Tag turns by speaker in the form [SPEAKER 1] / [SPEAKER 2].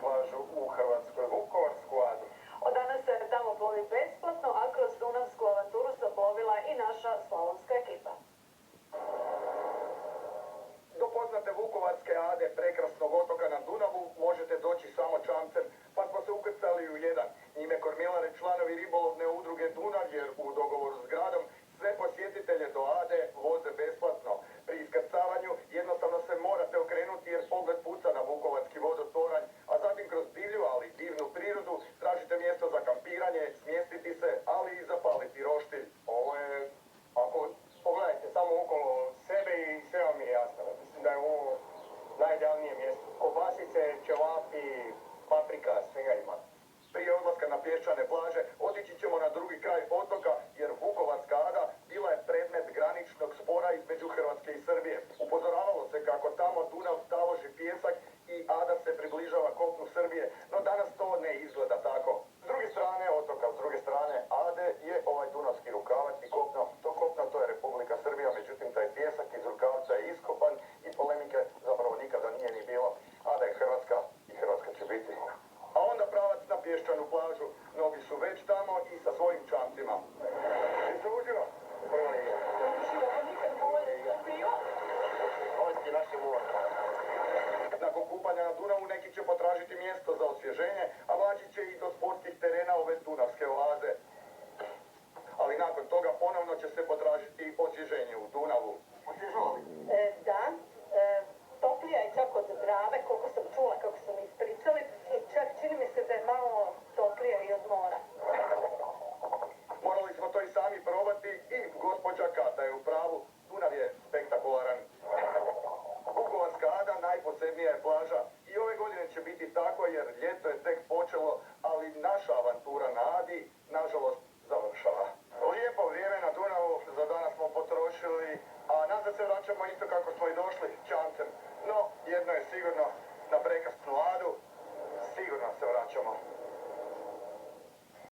[SPEAKER 1] plažu u Hrvatskoj, Vukovarsku Adu.
[SPEAKER 2] Od danas se tamo plovi besplatno, a kroz dunavsku avanturu zaplovila i naša slavonska ekipa.
[SPEAKER 1] Do poznate Vukovarske Ade, prekrasnog otoka na Dunavu, možete doći samo čamcem, pa smo se ukrcali u jedan. Njime kormilare članovi ribolovne udruge Dunav, jer u dogovoru s gradom sve posjetitelje do Ade voze besplatno. Pri iskrcavanju jednostavno se morate okrenuti jer pogled puca na vukovarski vodotoranj, a zatim kroz divlju, ali divnu prirodu tražite mjesto za kampiranje, smjestiti se, ali i zapaliti roštilj.
[SPEAKER 3] Ovo je, ako pogledajte samo okolo sebe i sve vam je jasno. Mislim da je ovo najidealnije mjesto. Kobasice, ćevapi, paprika, svega ima.
[SPEAKER 1] Prije odlaska na pješčane plaže otići ćemo na drugi kraj otoka jer Vukovarska Ada bila je predmet graničnog spora između Hrvatske i Srbije. Upozoravalo se kako tamo Dunav taloži pijesak i Ada se približava kopnu Srbije, no danas to ne izgleda tako. S druge strane otoka, s druge strane Ade je ovaj dunavski rukavac i kopno. To kopno to je Republika Srbija, međutim taj pijesak iz rukavca je iskopan i polemike zapravo nikada nije ni bilo. Ada je Hrvatska i Hrvatska će biti. A onda pravac na pješčanu plažu. Mnogi su već tamo i sa svojim čamcima.
[SPEAKER 3] Jesi uđio? Ovo ti naše more.
[SPEAKER 1] Nakon kupanja na Dunavu neki će potražiti mjesto za osvježenje, a mlađi će i do sportskih terena ove dunavske oaze. Ali nakon toga ponovno će se potražiti osvježenje u Dunavu.
[SPEAKER 3] Osvježovali?
[SPEAKER 4] Da, toplija je čak od Drave, koliko sam čula, kako su mi ispričali, i čak čini mi se da je malo toplija i od mora.
[SPEAKER 1] Morali smo to i sami probati i gospođa Kata je u pravu. Dunav je spektakularan. Vukovarska Ada najposebnija je plaža i ove godine će biti tako jer ljeto je tek počelo, ali naša avantura na Adi nažalost završava. Lijepo vrijeme na Dunavu za danas smo potrošili, a nazad se vraćamo isto kako smo i došli, čamcem. No, jedno je sigurno, na prekrasnu Adu sigurno se vraćamo.